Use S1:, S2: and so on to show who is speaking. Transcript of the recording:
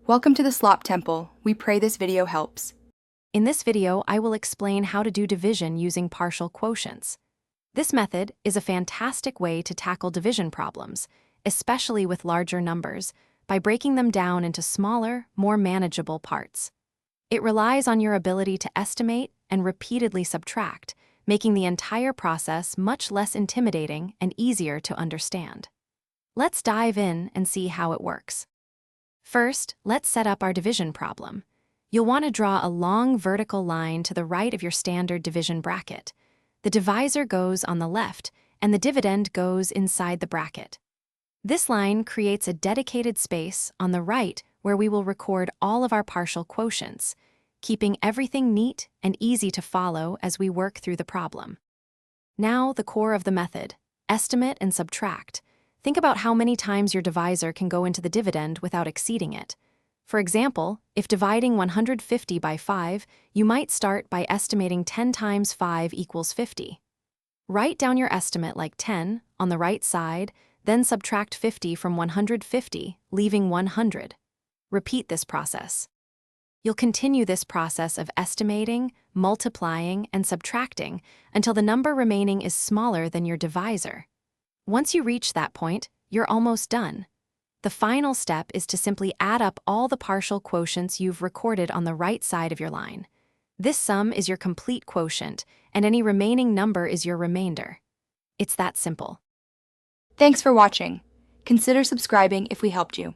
S1: Welcome to the Slop Temple. We pray this video helps.
S2: In this video, I will explain how to do division using partial quotients. This method is a fantastic way to tackle division problems, especially with larger numbers, by breaking them down into smaller, more manageable parts. It relies on your ability to estimate and repeatedly subtract, making the entire process much less intimidating and easier to understand. Let's dive in and see how it works. First, let's set up our division problem. You'll want to draw a long vertical line to the right of your standard division bracket. The divisor goes on the left, and the dividend goes inside the bracket. This line creates a dedicated space on the right where we will record all of our partial quotients, keeping everything neat and easy to follow as we work through the problem. Now, the core of the method: estimate and subtract. Think about how many times your divisor can go into the dividend without exceeding it. For example, if dividing 150 by 5, you might start by estimating 10 times 5 equals 50. Write down your estimate like 10 on the right side, then subtract 50 from 150, leaving 100. Repeat this process. You'll continue this process of estimating, multiplying, and subtracting until the number remaining is smaller than your divisor. Once you reach that point, you're almost done. The final step is to simply add up all the partial quotients you've recorded on the right side of your line. This sum is your complete quotient, and any remaining number is your remainder. It's that simple.
S1: Thanks for watching. Consider subscribing if we helped you.